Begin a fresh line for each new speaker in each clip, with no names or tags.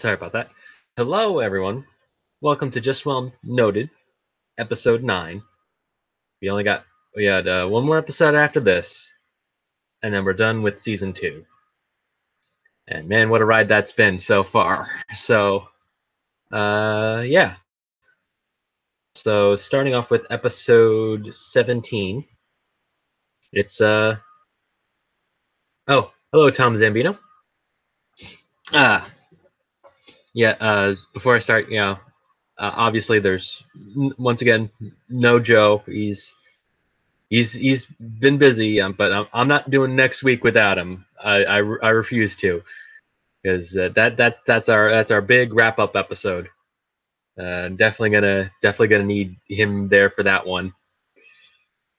Sorry about that. Hello, everyone. Welcome to Just Whelmed Noted, episode 9. We had one more episode after this, and then we're done with season 2. And man, what a ride that's been so far. So, yeah. So starting off with episode 17, it's oh, hello, Tom Zambino. Ah, yeah. Before I start, obviously there's once again no Joe. He's been busy, but I'm not doing next week without him. I refuse to, because that's our big wrap up episode. Definitely gonna need him there for that one.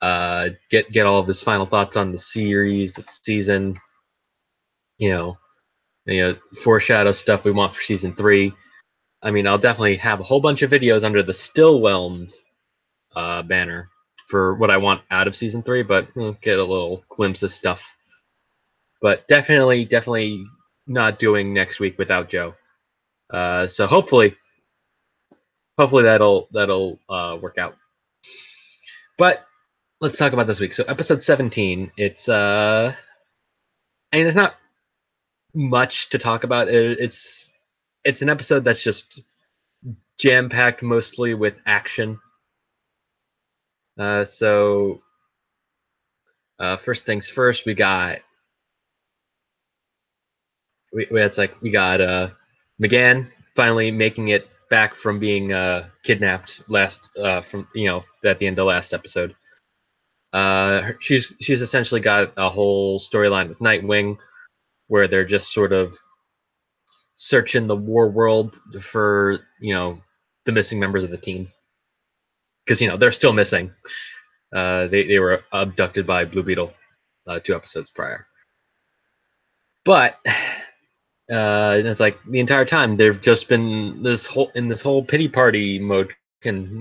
Get all of his final thoughts on the series, the season. Foreshadow stuff we want for season 3. I mean, I'll definitely have a whole bunch of videos under the Still Whelmed banner for what I want out of season 3, but we'll get a little glimpse of stuff. But definitely not doing next week without Joe. So hopefully that'll work out. But let's talk about this week. So episode 17. It's and there's not much to talk about. It's an episode that's just jam packed mostly with action. So first things first, we got McGann finally making it back from being kidnapped at the end of last episode. She's essentially got a whole storyline with Nightwing where they're just sort of searching the war world for the missing members of the team, because they're still missing. They were abducted by Blue Beetle 2 episodes prior, but it's like the entire time they've just been this whole pity party mode, and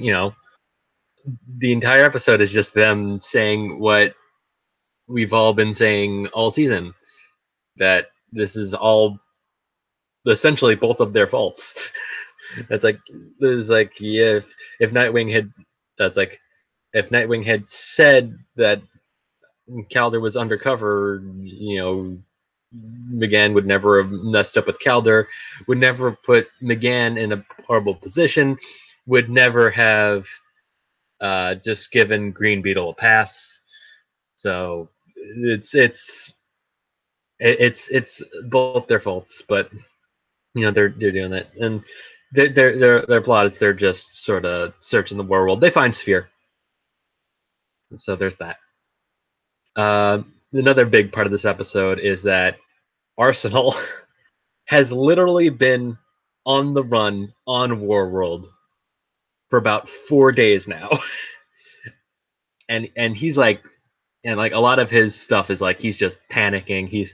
the entire episode is just them saying what we've all been saying all season, that this is all essentially both of their faults. It's like, yeah, if Nightwing had said that Calder was undercover, McGann would never have messed up with Calder, would never have put McGann in a horrible position, would never have just given Green Beetle a pass. So it's both their faults, but they're doing that, and their plot is they're just sort of searching the war world. They find Sphere, so there's that. Another big part of this episode is that Arsenal has literally been on the run on Warworld for about 4 days now. and he's like, and like a lot of his stuff is like he's just panicking. He's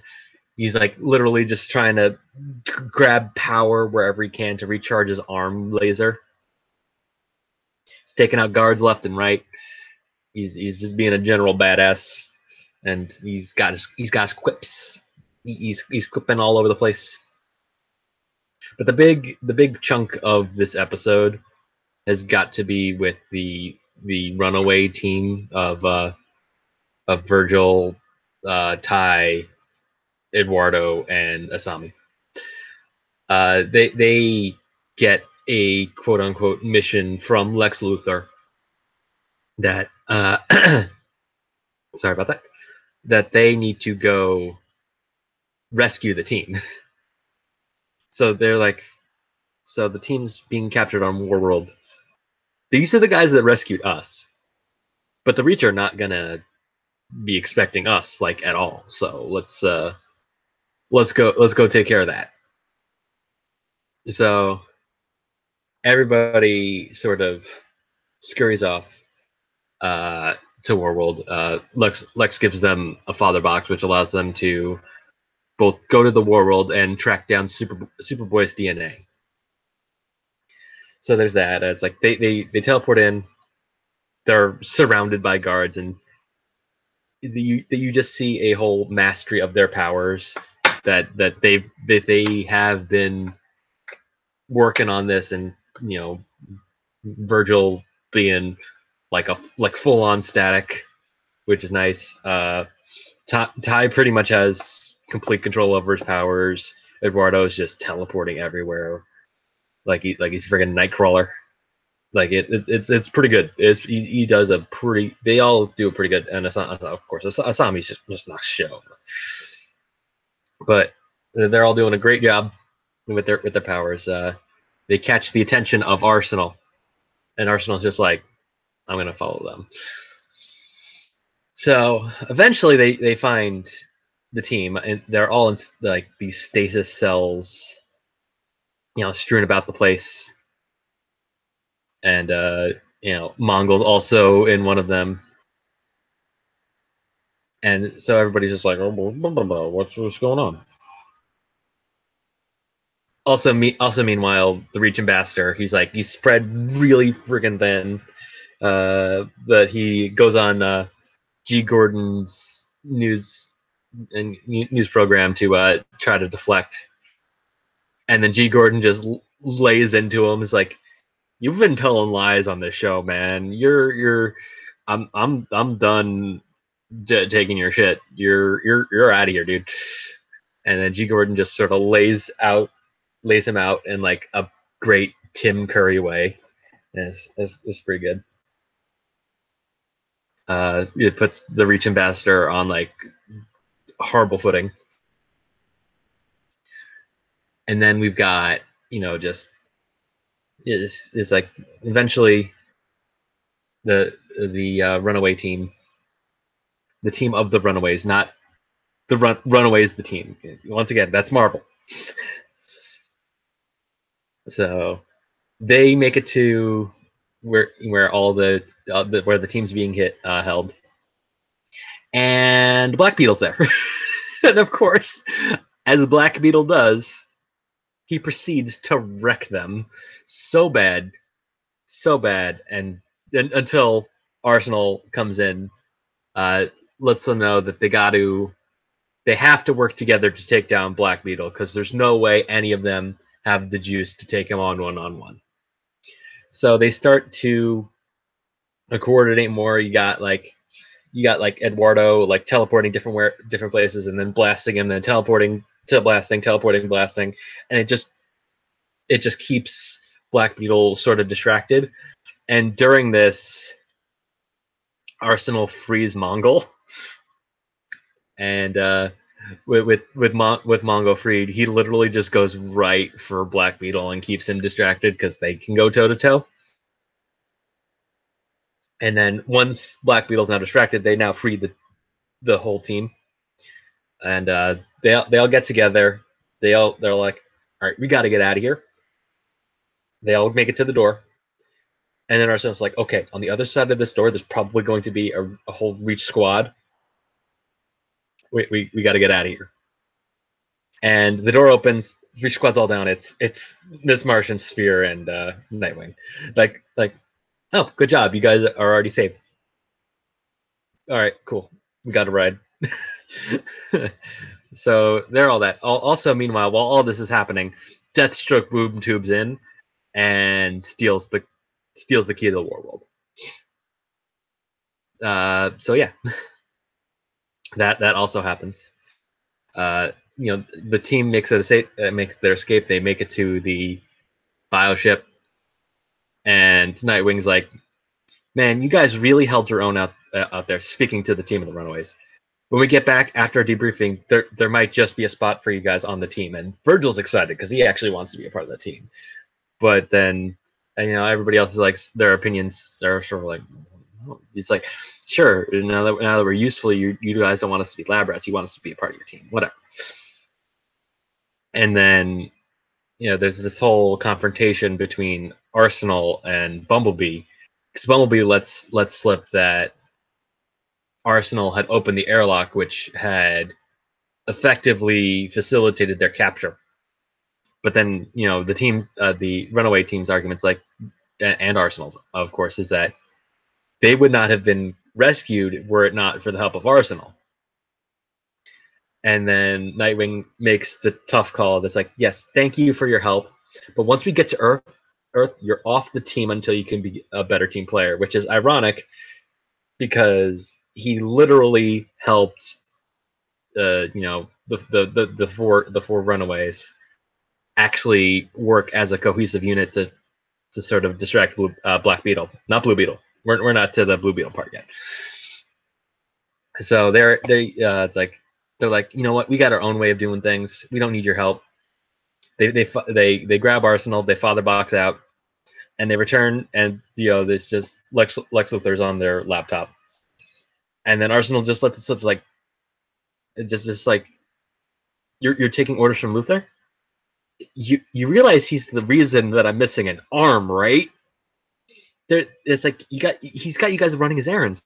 like literally just trying to grab power wherever he can to recharge his arm laser. He's taking out guards left and right. He's just being a general badass, and he's got his quips. He's quipping all over the place. But the big chunk of this episode has got to be with the runaway team of Virgil, Ty, Eduardo, and Asami. They get a quote unquote mission from Lex Luthor that sorry about that, that they need to go rescue the team. So they're like, so the team's being captured on Warworld. These are the guys that rescued us, but the Reach are not gonna be expecting us like at all. So let's go take care of that. So everybody sort of scurries off to Warworld. Lex gives them a father box, which allows them to both go to the Warworld and track down Superboy's DNA. So there's that. It's like they teleport in. They're surrounded by guards, and you just see a whole mastery of their powers that they have been working on this, and Virgil being like full on static, which is nice. Ty pretty much has complete control over his powers. Eduardo's just teleporting everywhere, like he's friggin' Nightcrawler. Like it's pretty good. He does a pretty. They all do a pretty good, and of course Asami's just not show. But they're all doing a great job with their powers. They catch the attention of Arsenal, and Arsenal's just like, I'm gonna follow them. So eventually they find the team, and they're all in like these stasis cells, strewn about the place. And Mongol's also in one of them. And so everybody's just like, oh, what's going on? Also, meanwhile, the Reach Ambassador, he's spread really friggin' thin. But he goes on G. Gordon's news program to try to deflect, and then G. Gordon just lays into him. He's like, "You've been telling lies on this show, man. I'm done taking your shit. You're out of here, dude." And then G. Gordon just sort of lays him out in like a great Tim Curry way. It's pretty good. It puts the Reach Ambassador on like horrible footing. And then we've got, just is like eventually the runaway team, the team of the Runaways, not the Runaways, the team. Once again, that's Marvel. So they make it to where all the where the team's being held, and Black Beetle's there. And of course, as Black Beetle does, he proceeds to wreck them so bad, and until Arsenal comes in, lets them know that they have to work together to take down Black Beetle, because there's no way any of them have the juice to take him on one-on-one. So they start to coordinate more. You got like Eduardo like teleporting different places, and then blasting him, then teleporting to blasting, and it just keeps Black Beetle sort of distracted. And during this, Arsenal frees Mongol, and with Mongo freed, he literally just goes right for Black Beetle and keeps him distracted because they can go toe to toe. And then once Black Beetle's now distracted, they now free the whole team, and they all get together. They're like, all right, we got to get out of here. They all make it to the door, and then Arsenal's like, okay, on the other side of this door, there's probably going to be a whole Reach squad. We got to get out of here. And the door opens. Reach squad's all down. It's Miss Martian, Sphere, and Nightwing. Like, oh, good job, you guys are already saved. All right, cool. We got a ride. So they're all that. Also, meanwhile, while all this is happening, Deathstroke boom tubes in and steals the key to the War World. So yeah, that also happens. The team makes their escape. They make it to the bioship, and Nightwing's like, "Man, you guys really held your own out there." Speaking to the team of the Runaways. When we get back after a debriefing, there might just be a spot for you guys on the team. And Virgil's excited because he actually wants to be a part of the team. But then, everybody else is like, their opinions are sort of like, it's like, sure, now that we're useful, you guys don't want us to be lab rats. You want us to be a part of your team, whatever. And then, there's this whole confrontation between Arsenal and Bumblebee, because Bumblebee lets slip that Arsenal had opened the airlock, which had effectively facilitated their capture. But then, the teams, the runaway team's arguments, and Arsenal's, of course, is that they would not have been rescued were it not for the help of Arsenal. And then Nightwing makes the tough call that's like, yes, thank you for your help, But once we get to Earth, you're off the team until you can be a better team player, which is ironic because he literally helped, the four runaways actually work as a cohesive unit to sort of distract Black Beetle, not Blue Beetle. We're not to the Blue Beetle part yet. So it's like they're like, you know what, we got our own way of doing things. We don't need your help. They grab Arsenal, they father box out, and they return, and there's just Lex Luthor's on their laptop, and then Arsenal just lets it slip, like just like you're taking orders from Luthor. You realize he's the reason that I'm missing an arm, right? It's like he's got you guys running his errands.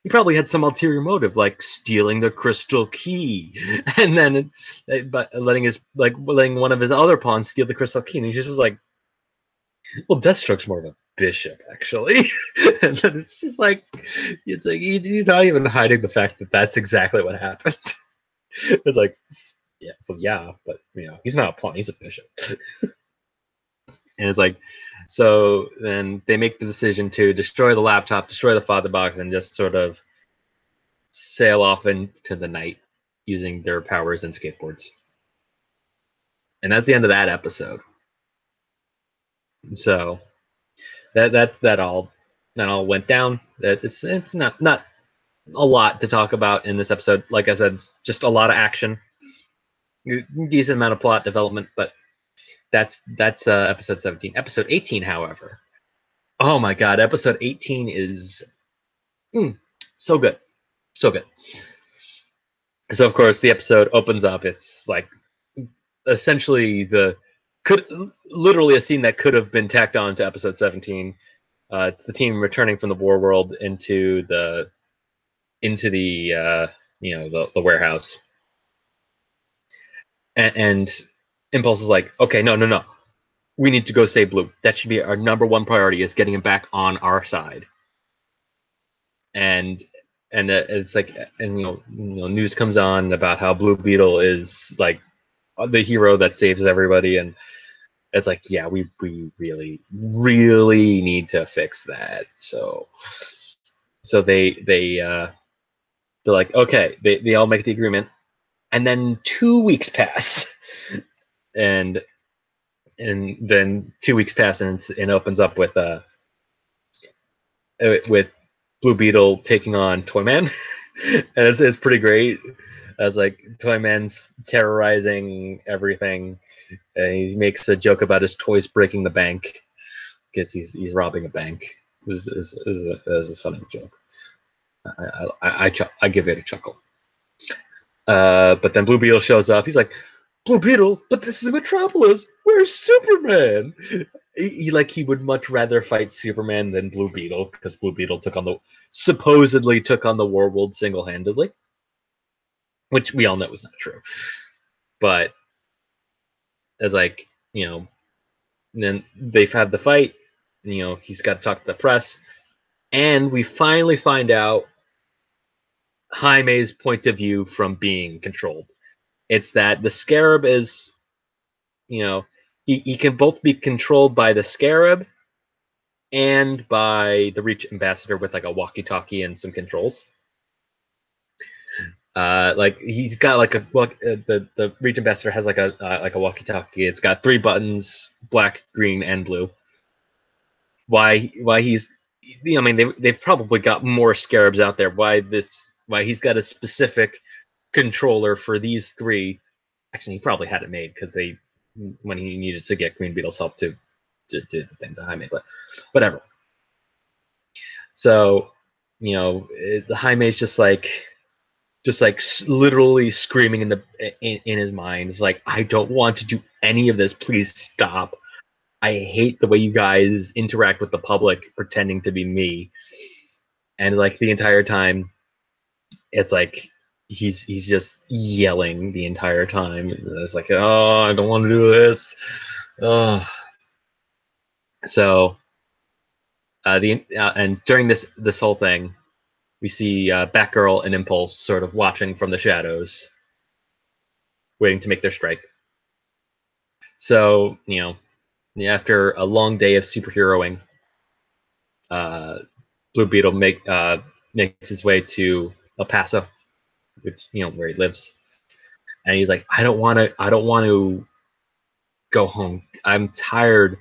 He probably had some ulterior motive, like stealing the crystal key, and then letting one of his other pawns steal the crystal key. And he's just like, well, Deathstroke's more of a bishop, actually. And then it's like he's not even hiding the fact that that's exactly what happened. It's like, yeah, but he's not a pawn; he's a bishop. And it's like, so then they make the decision to destroy the laptop, destroy the father box, and just sort of sail off into the night using their powers and skateboards. And that's the end of that episode. So that all went down. It's not a lot to talk about in this episode. Like I said, it's just a lot of action, decent amount of plot development, but that's episode 17. Episode 18, however, oh my god, episode 18 is so good. So of course the episode opens up. It's like essentially literally a scene that could have been tacked on to episode 17. It's the team returning from the war world into the warehouse, and Impulse is like, okay, no, we need to go save Blue. That should be our number one priority, is getting him back on our side. And it's like, and news comes on about how Blue Beetle is like the hero that saves everybody, and it's like, yeah, we really need to fix that. So they're like, okay, they all make the agreement, and then 2 weeks pass, and then 2 weeks pass, and it opens up with Blue Beetle taking on Toyman. And it's pretty great. It's like Toyman's terrorizing everything. He makes a joke about his toys breaking the bank because he's robbing a bank. It was a funny joke. I give it a chuckle. But then Blue Beetle shows up. He's like, Blue Beetle, but this is Metropolis. Where's Superman? He would much rather fight Superman than Blue Beetle, because Blue Beetle supposedly took on the War World single-handedly, which we all know was not true. But it's like, then they've had the fight. He's got to talk to the press, and we finally find out Jaime's point of view from being controlled. It's that the Scarab is, he can both be controlled by the Scarab and by the Reach Ambassador with like a walkie-talkie and some controls. He's got the Reach Ambassador has like a walkie-talkie. It's got 3 buttons: black, green, and blue. Why he's, they've probably got more Scarabs out there. Why he's got a specific controller for these 3? Actually, he probably had it made because when he needed to get Green Beetle's help to do the thing to Jaime, but whatever. So, Jaime's just like literally screaming in his mind. It's like, I don't want to do any of this. Please stop. I hate the way you guys interact with the public pretending to be me. And like the entire time, it's like he's just yelling the entire time. It's like, oh, I don't want to do this. Oh. So and during this whole thing, we see Batgirl and Impulse sort of watching from the shadows, waiting to make their strike. So after a long day of superheroing, Blue Beetle makes his way to El Paso, which where he lives, and he's like, I don't want to go home. I'm tired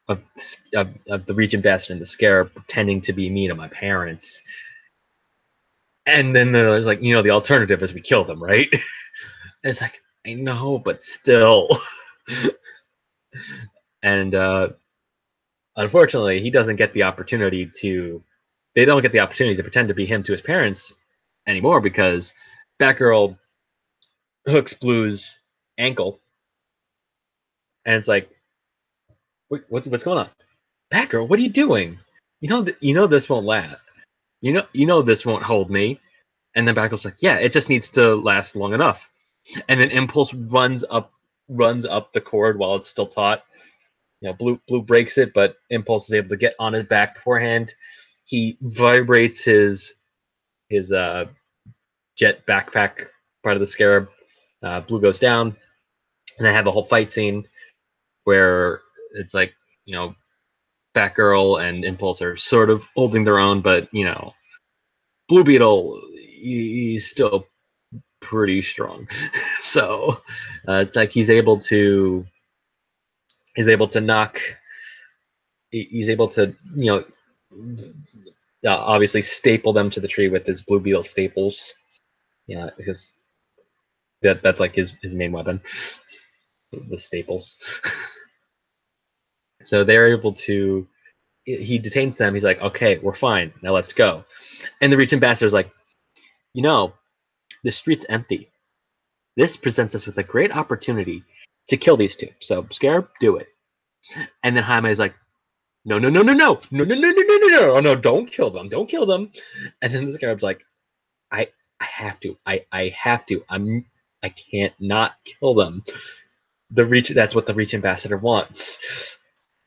of the Region Bastard and the Scarab pretending to be me to my parents. And then there's like, the alternative is we kill them, right? And it's like, I know, but still. And unfortunately, he doesn't get the opportunity to. They don't get the opportunity to pretend to be him to his parents anymore because Batgirl hooks Blue's ankle, and it's like, what's going on? Batgirl, what are you doing? You know this won't last. You know this won't hold me. And then Batgirl's like, yeah, it just needs to last long enough. And then Impulse runs up the cord while it's still taut. Blue breaks it, but Impulse is able to get on his back beforehand. He vibrates his jet backpack part of the Scarab. Blue goes down, and they have a whole fight scene where it's like, Batgirl and Impulse are sort of holding their own, but Blue Beetle, he's still pretty strong. So it's like he's able to knock. He's able to obviously staple them to the tree with his Blue Beetle staples. Yeah, because that's like his main weapon, the staples. So they're able to. He detains them. He's like, okay, we're fine. Now let's go. And the Reach Ambassador's like, the street's empty. This presents us with a great opportunity to kill these two. So Scarab, do it. And then Jaime's like, no, no, no, no, no, no, no, no, no, no, no, no, no, don't kill them, don't kill them. And then the Scarab's like, I have to, I have to, I can't not kill them. That's what the Reach Ambassador wants.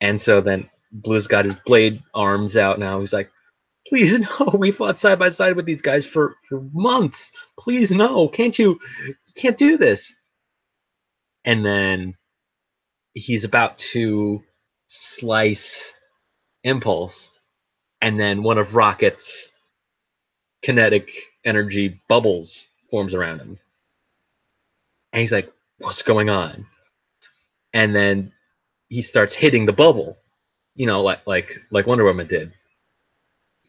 And so then Blue's got his blade arms out now. He's like, please no, we fought side by side with these guys for months. Please no, you can't do this. And then he's about to slice Impulse, and then one of Rocket's kinetic energy bubbles forms around him. And he's like, what's going on? And then he starts hitting the bubble, like Wonder Woman did.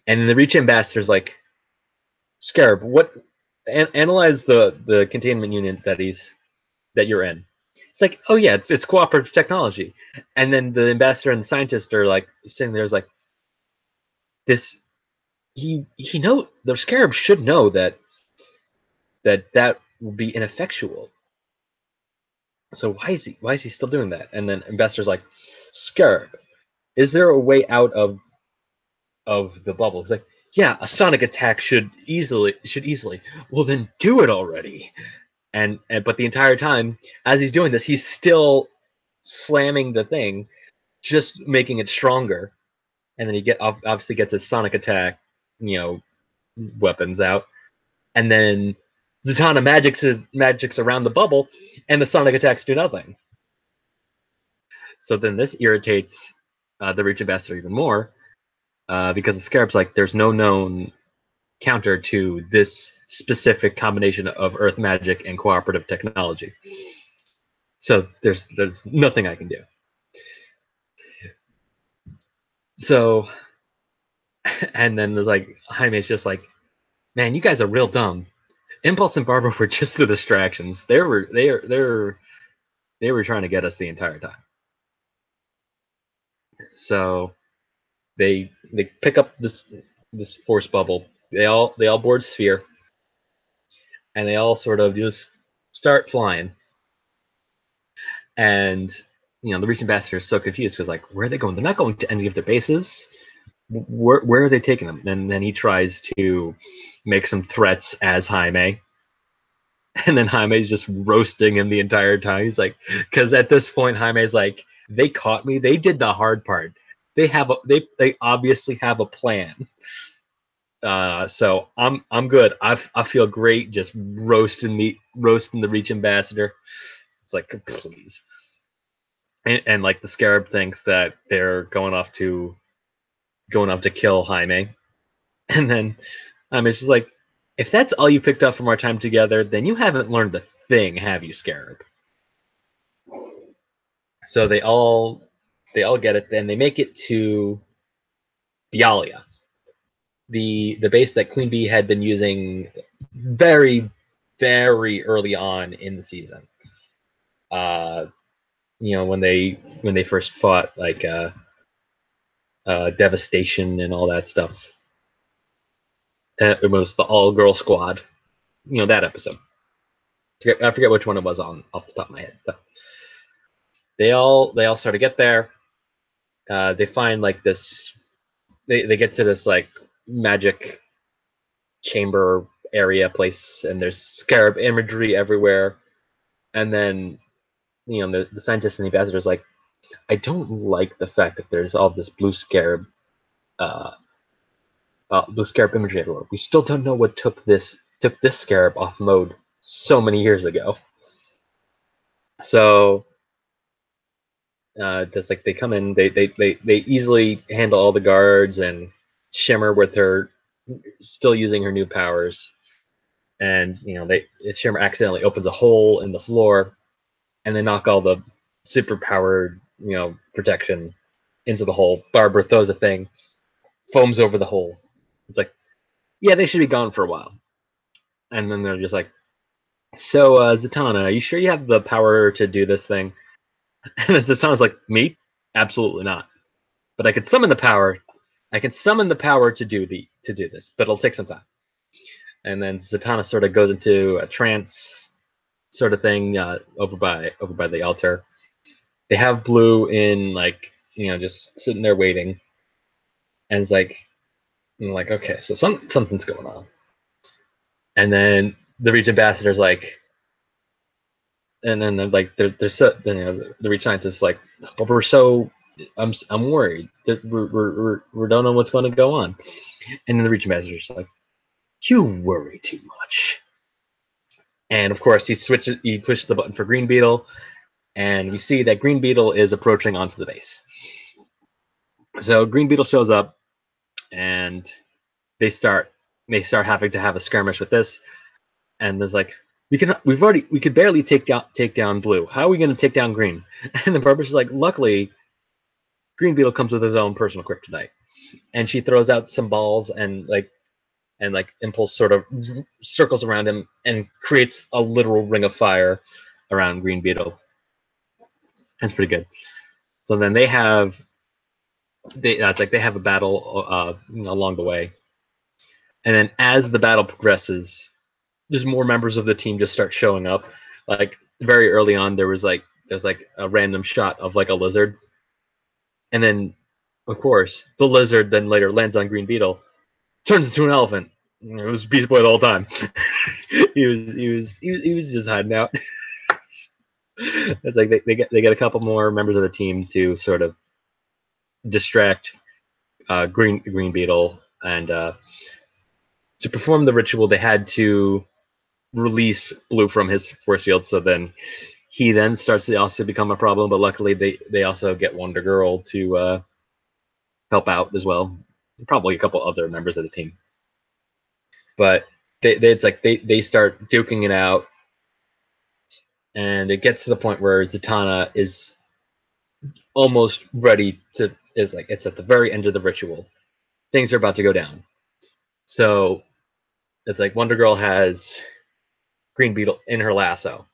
And then the Reach Ambassador's like, Scarab, analyze the containment unit that you're in. It's like, oh yeah, it's cooperative technology. And then the ambassador and the scientist are like sitting there, is like, this. The Scarab should know that will be ineffectual. So why is he still doing that? And then ambassador's like, Scarab, is there a way out of the bubble? He's like, yeah, a sonic attack should easily. Well, then do it already. But the entire time, as he's doing this, he's still slamming the thing, just making it stronger. And then he obviously gets his sonic attack, weapons out, and then Zatanna magics around the bubble, and the sonic attacks do nothing. So then this irritates the Reach Ambassador even more, because the Scarab's like, there's no known counter to this specific combination of Earth magic and cooperative technology. So there's nothing I can do. So, and then there's like, Jaime's just like, man, you guys are real dumb. Impulse and Barbara were just the distractions. They were trying to get us the entire time. So they pick up this force bubble. They all board Sphere, and they all sort of just start flying. And the Reach Ambassador is so confused because, like, where are they going? They're not going to any of their bases. Where are they taking them? And then he tries to make some threats as Jaime. And then Jaime's just roasting him the entire time. He's like, because at this point, Jaime's like, they caught me. They did the hard part. They obviously have a plan. So I'm good. I feel great just roasting the Reach Ambassador. It's like, please. and like the Scarab thinks that they're going off to kill Jaime, and then it's just like, if that's all you picked up from our time together, then you haven't learned a thing, have you, Scarab? So they all get it. Then they make it to Bialia, the base that Queen Bee had been using very, very early on in the season. When they first fought like Devastation and all that stuff. It was the all-girl squad. That episode. I forget which one it was on off the top of my head, but they all sort of get there. They find like this. They get to this like magic chamber area place, and there's scarab imagery everywhere. And then the scientists and the ambassadors like, I don't like the fact that there's all this blue scarab imagery everywhere. We still don't know what took this scarab off mode so many years ago. So that's like they come in, they easily handle all the guards, and Shimmer with her still using her new powers, and Shimmer accidentally opens a hole in the floor, and they knock all the super powered protection into the hole. Barbara throws a thing, foams over the hole. It's like, yeah, they should be gone for a while. And then they're just like, so Zatanna, are you sure you have the power to do this thing? And then Zatanna's like, me? Absolutely not. But I can summon the power. I can summon the power to do this, but it'll take some time. And then Zatanna sort of goes into a trance sort of thing over by the altar. They have Blue in like just sitting there waiting, and it's like, okay, so something's going on. And then the Reach ambassador's like, and then they're so, the Reach scientist like, but we're so, I'm worried that we don't know what's going to go on. And then the Reach ambassador's like, you worry too much. And of course he pushes the button for Green Beetle, and we see that Green Beetle is approaching onto the base. So Green Beetle shows up, and they start having to have a skirmish with this. And there's like, we could barely take down Blue. How are we going to take down Green? And the Barber's like, luckily, Green Beetle comes with his own personal kryptonite, and she throws out some balls, and Impulse sort of circles around him and creates a literal ring of fire around Green Beetle. That's pretty good. So then they have a battle along the way, and then as the battle progresses, just more members of the team just start showing up. Like very early on, there's like a random shot of like a lizard, and then of course the lizard then later lands on Green Beetle, turns into an elephant. It was Beast Boy the whole time. he was just hiding out. It's like they get a couple more members of the team to sort of distract Green Beetle, and to perform the ritual, they had to release Blue from his force field. So then he then starts to also become a problem. But luckily, they also get Wonder Girl to help out as well. Probably a couple other members of the team. But they start duking it out, and it gets to the point where Zatanna is almost ready to. It's at the very end of the ritual. Things are about to go down. So it's like Wonder Girl has Green Beetle in her lasso,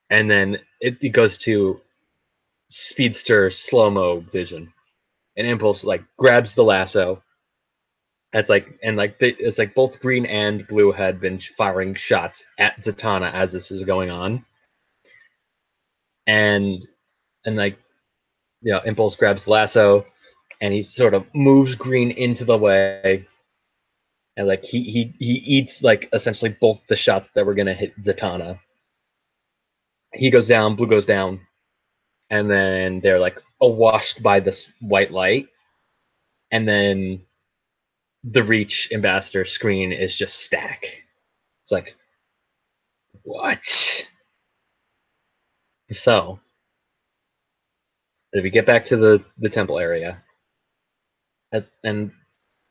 and then it goes to speedster slow-mo vision, and Impulse like grabs the lasso. It's like both Green and Blue had been firing shots at Zatanna as this is going on, and Impulse grabs the lasso, and he sort of moves Green into the way, and like he eats like essentially both the shots that were gonna hit Zatanna. He goes down, Blue goes down, and then they're like awashed by this white light, and then the Reach ambassador screen is just static. It's like, what? So If we get back to the temple area, and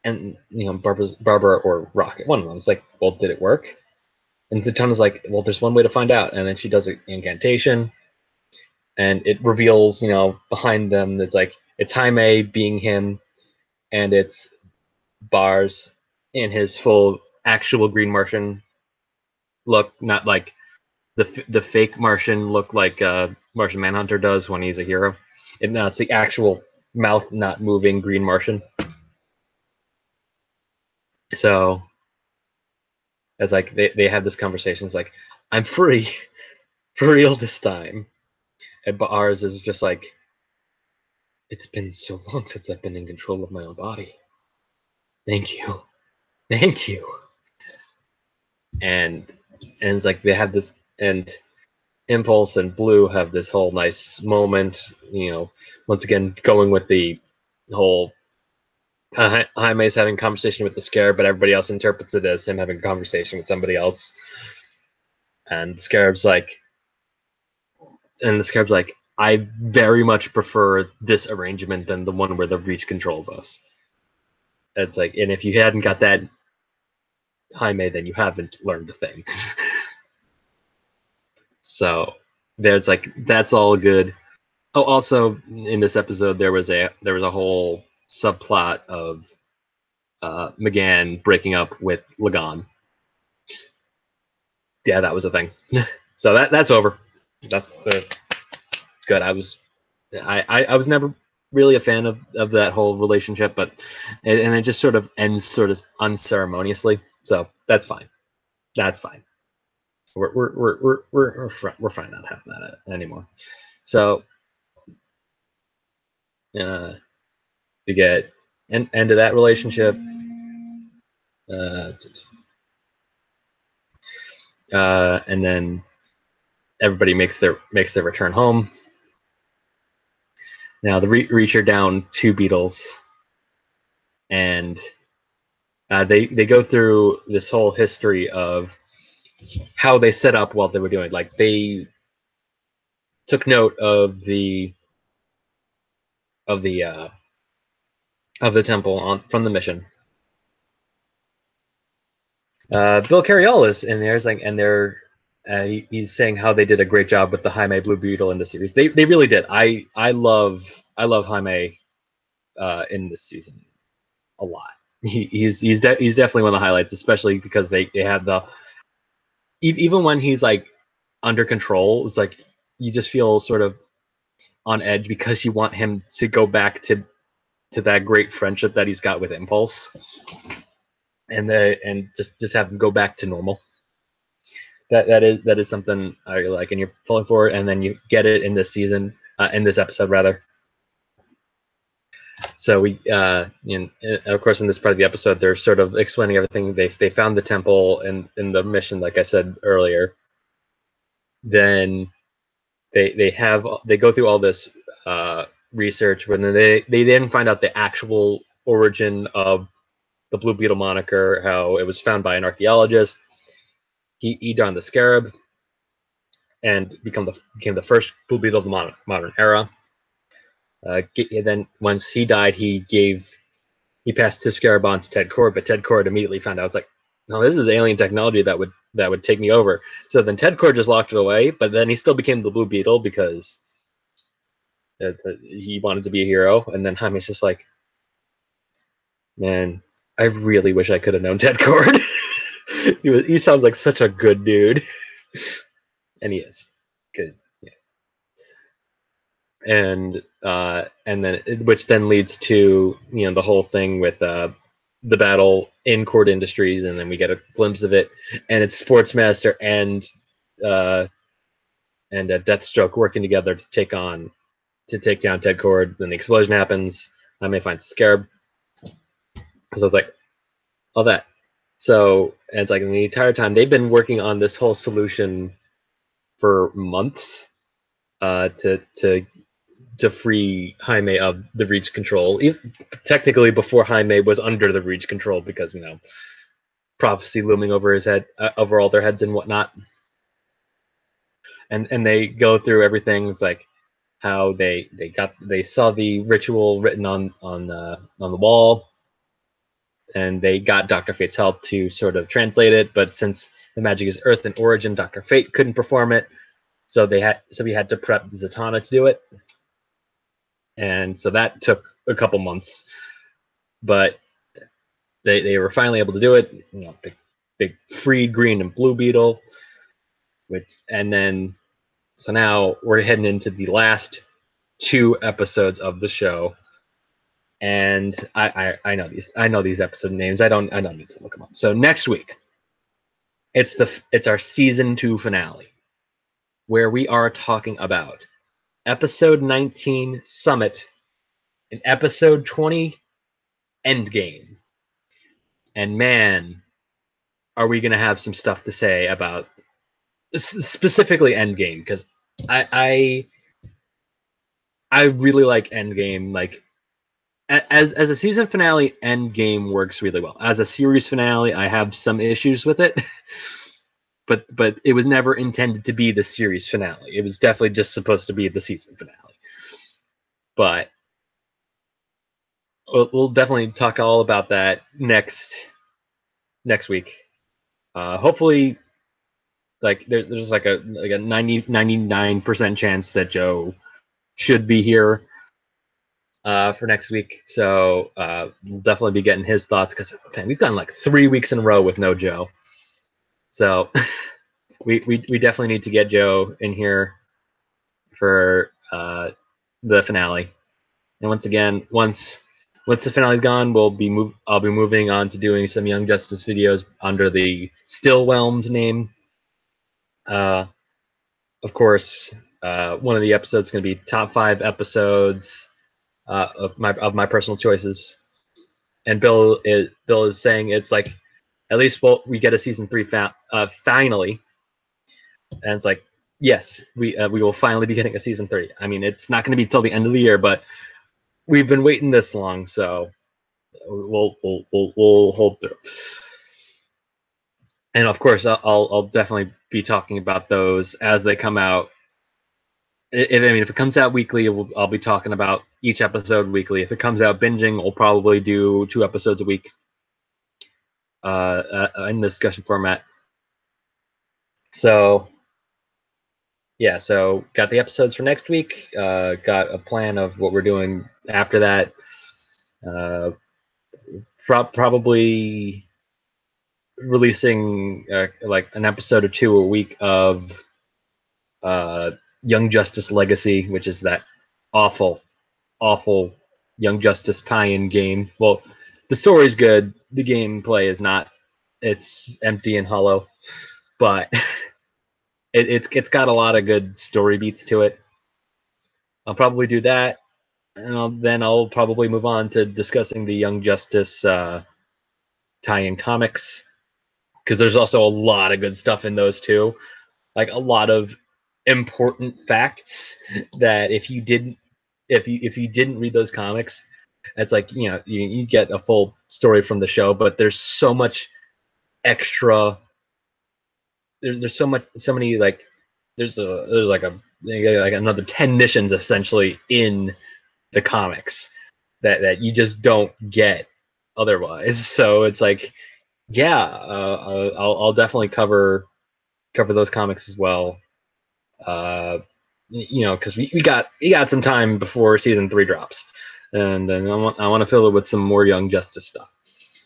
Barbara or Rocket, one of them is like, well, did it work? And Zatanna's like, well, there's one way to find out. And then she does an incantation, and it reveals, behind them, it's Jaime being him, and it's Bars in his full actual Green Martian look, not like the fake Martian look like Martian Manhunter does when he's a hero. And now it's the actual mouth not moving Green Martian. So it's like they have this conversation. It's like, I'm free for real this time. And Bars is just like, it's been so long since I've been in control of my own body. Thank you. Thank you. And it's like they have this, and Impulse and Blue have this whole nice moment, once again going with the whole Jaime's having a conversation with the Scarab, but everybody else interprets it as him having a conversation with somebody else. And the Scarab's like, I very much prefer this arrangement than the one where the Reach controls us. It's like, and if you hadn't got that, Jaime, then you haven't learned a thing. So there's like, that's all good. Oh, also in this episode there was a whole subplot of McGann breaking up with Lagan. Yeah, that was a thing. So that's over. That's good. I was never really a fan of that whole relationship, but it just sort of ends sort of unceremoniously. So that's fine. That's fine. We're fine not having that anymore. So we get end of that relationship. And then everybody makes their return home. Now the Reach are down 2 Beetles, and they go through this whole history of how they set up while they were doing. Like, they took note of the temple from the mission. Bill Carriol is in there, and they're he's saying how they did a great job with the Jaime Blue Beetle in the series. They really did. I love Jaime in this season a lot. He's definitely one of the highlights, especially because they have the, even when he's like under control, it's like you just feel sort of on edge because you want him to go back to that great friendship that he's got with Impulse, and just have him go back to normal. That is something I really like, and you're pulling for it, and then you get it in this season, in this episode rather. So we, of course, in this part of the episode, they're sort of explaining everything. They found the temple in the mission, like I said earlier. Then they go through all this research, when they then find out the actual origin of the Blue Beetle moniker, how it was found by an archaeologist. He donned the scarab and became the first Blue Beetle of the modern era. Then once he died, he passed his scarab on to Ted Kord, but Ted Kord immediately found out. It's like, no, this is alien technology that would take me over. So then Ted Kord just locked it away, but then he still became the Blue Beetle because he wanted to be a hero. And then Jaime's just like, man, I really wish I could have known Ted Kord. He sounds like such a good dude. And he is. Good. Yeah. And then, which then leads to the whole thing with the battle in Kord Industries, and then we get a glimpse of it, and it's Sportsmaster and Deathstroke working together to take down Ted Kord. Then the explosion happens. Jaime finds the scarab. So it's like all that. So, and it's like the entire time they've been working on this whole solution for months to free Jaime of the Reach control. Technically before Jaime was under the Reach control, because prophecy looming over his head, over all their heads and whatnot. And they go through everything. It's like how they saw the ritual written on the wall, and they got Dr. Fate's help to sort of translate it. But since the magic is Earth in origin, Dr. Fate couldn't perform it, so we had to prep Zatanna to do it, and so that took a couple months. But they were finally able to do it. You know, big freed green and blue beetle, and then so now we're heading into the last 2 episodes of the show, and I know these episode names. I don't need to look them up. So next week, it's our season 2 finale, where we are talking about episode 19 Summit and episode 20 Endgame. And man, are we gonna have some stuff to say about specifically Endgame, because I really like Endgame. Like as a season finale, Endgame works really well. As a series finale, I have some issues with it. but it was never intended to be the series finale. It was definitely just supposed to be the season finale. But we'll definitely talk all about that next week. Hopefully, like there's like a 99% chance that Joe should be here for next week. So we'll definitely be getting his thoughts, because we've gone like 3 weeks in a row with no Joe. So we definitely need to get Joe in here for the finale. And once again, once the finale's gone, I'll be moving on to doing some Young Justice videos under the still Whelmed name. Of course, one of the episodes is going to be top 5 episodes of my personal choices. And Bill is saying it's like, at least we get a season 3 finally. And it's like, yes, we will finally be getting a season 3. I mean, it's not going to be till the end of the year, but we've been waiting this long, so we'll hold through. And of course, I'll definitely be talking about those as they come out. If it comes out weekly, I'll be talking about each episode weekly. If it comes out binging, we'll probably do 2 episodes a week in the discussion format. So yeah, so got the episodes for next week. Got a plan of what we're doing after that. Probably releasing like an episode or 2 a week of Young Justice Legacy, which is that awful Young Justice tie-in game. Well, the story's good. The gameplay is not. It's empty and hollow, but it's got a lot of good story beats to it. I'll probably do that, and then I'll probably move on to discussing the Young Justice tie-in comics, because there's also a lot of good stuff in those too. Like a lot of important facts that if you didn't read those comics, it's like, you get a full story from the show, but there's so much extra. There's so many, like there's like another 10 missions essentially in the comics that you just don't get otherwise. So it's like, yeah, I'll definitely cover those comics as well. Because we got some time before season 3 drops, and then I want to fill it with some more Young Justice stuff.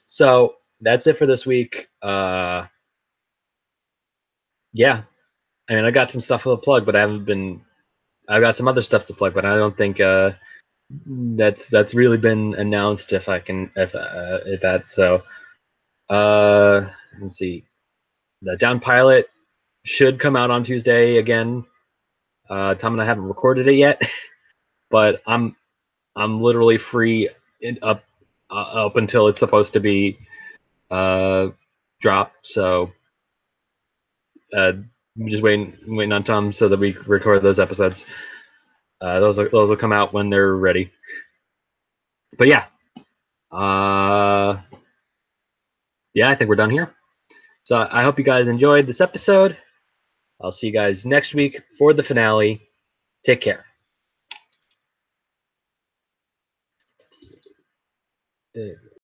So that's it for this week. Yeah, I mean, I got some stuff to plug, but I've got some other stuff to plug, but I don't think that's really been announced. If that, so let's see, the Down pilot should come out on Tuesday again. Tom and I haven't recorded it yet, but I'm literally free up until it's supposed to be drop. So I'm just waiting on Tom so that we record those episodes. Those will come out when they're ready. But yeah, yeah, I think we're done here. So I hope you guys enjoyed this episode. I'll see you guys next week for the finale. Take care. uh,